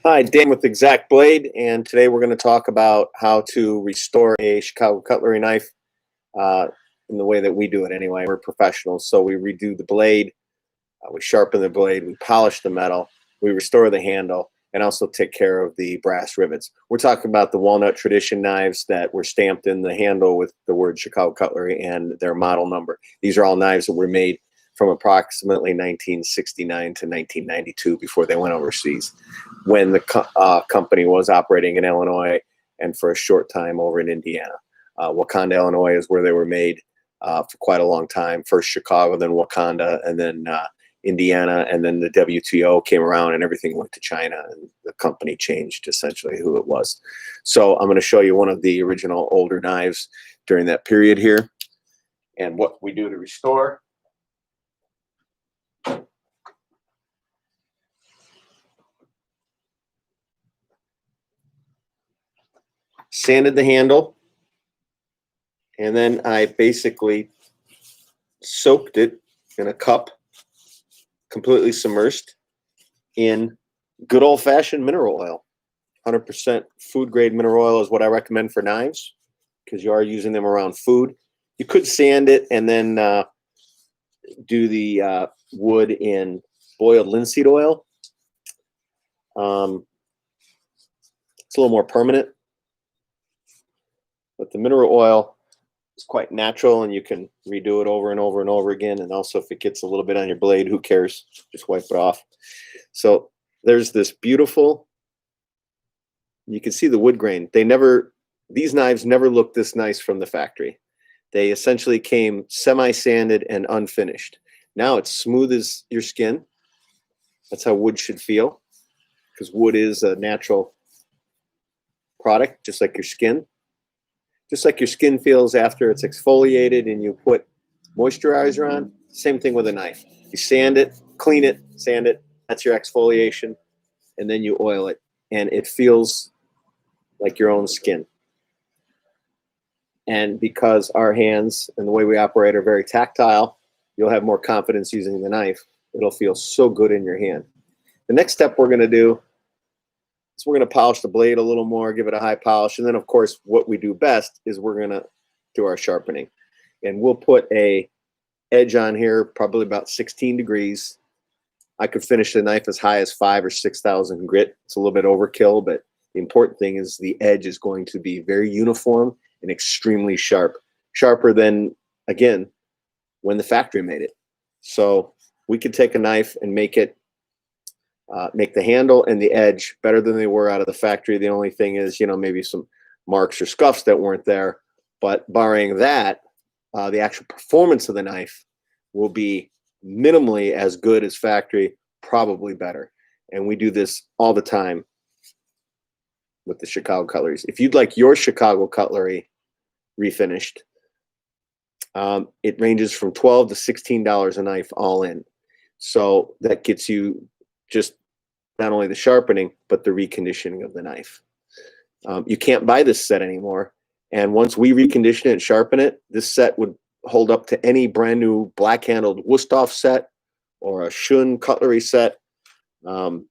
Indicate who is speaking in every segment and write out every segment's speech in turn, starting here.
Speaker 1: Hi, Dan with Exact Blade, and today we're going to talk about how to restore a Chicago cutlery knife uh, in the way that we do it anyway. We're professionals, so we redo the blade, we sharpen the blade, we polish the metal, we restore the handle, and also take care of the brass rivets. We're talking about the Walnut Tradition knives that were stamped in the handle with the word Chicago Cutlery and their model number. These are all knives that were made from approximately 1969 to 1992 before they went overseas, when the company was operating in Illinois and for a short time over in Indiana. Wakanda, Illinois is where they were made for quite a long time. First Chicago, then Wakanda, and then Indiana, and then the WTO came around and everything went to China, and the company changed essentially who it was. So I'm going to show you one of the original older knives during that period here and what we do to restore. Sanded the handle, and then I basically soaked it in a cup, completely submersed in good old-fashioned mineral oil. 100% food-grade mineral oil is what I recommend for knives because you are using them around food. You could sand it and then do the wood in boiled linseed oil. It's a little more permanent, but the mineral oil is quite natural, and you can redo it over and over and over again. And also, if it gets a little bit on your blade, who cares? Just wipe it off. So there's this beautiful, you can see the wood grain. These knives never looked this nice from the factory. They essentially came semi-sanded and unfinished. Now it's smooth as your skin. That's how wood should feel, because wood is a natural product, just like your skin. Just like your skin feels after it's exfoliated and you put moisturizer on, same thing with a knife. You sand it, clean it, sand it, that's your exfoliation, and then you oil it, and it feels like your own skin. And because our hands and the way we operate are very tactile, you'll have more confidence using the knife. It'll feel so good in your hand. The next step we're going to do is we're going to polish the blade a little more, give it a high polish, and then of course what we do best is we're going to do our sharpening. And we'll put a edge on here, probably about 16 degrees. I could finish the knife as high as 5,000 or 6,000 grit. It's a little bit overkill, but the important thing is the edge is going to be very uniform and extremely sharp. Sharper than, again, when the factory made it. So we could take a knife and make it make the handle and the edge better than they were out of the factory. The only thing is, maybe some marks or scuffs that weren't there. But barring that, the actual performance of the knife will be minimally as good as factory, probably better. And we do this all the time with the Chicago cutleries. If you'd like your Chicago cutlery refinished, it ranges from $12 to $16 a knife all in. So that gets you just not only the sharpening, but the reconditioning of the knife. You can't buy this set anymore. And once we recondition it and sharpen it, this set would hold up to any brand new black handled Wusthof set or a Shun cutlery set, or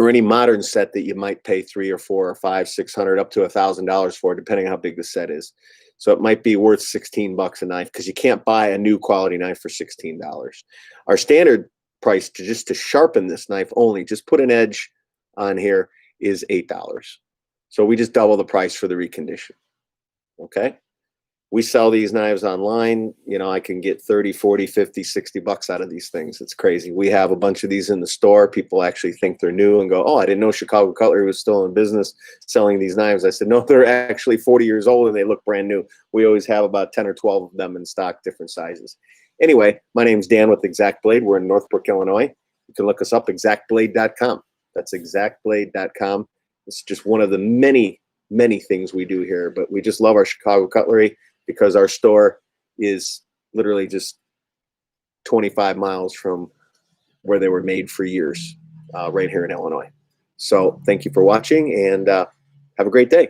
Speaker 1: any modern set that you might pay $300 or $400 or $500, $600 up to $1,000 for, depending on how big the set is. So it might be worth 16 bucks a knife, because you can't buy a new quality knife for $16. Our standard price just to sharpen this knife only, just put an edge on here, is $8. So we just double the price for the recondition. Okay. We sell these knives online. I can get 30, 40, 50, 60 bucks out of these things. It's crazy. We have a bunch of these in the store. People actually think they're new and go, oh, I didn't know Chicago Cutlery was still in business selling these knives. I said, no, they're actually 40 years old and they look brand new. We always have about 10 or 12 of them in stock, different sizes. Anyway, my name's Dan with Exact Blade. We're in Northbrook, Illinois. You can look us up, exactblade.com. That's exactblade.com. It's just one of the many, many things we do here, but we just love our Chicago cutlery because our store is literally just 25 miles from where they were made for years, right here in Illinois. So thank you for watching, and have a great day.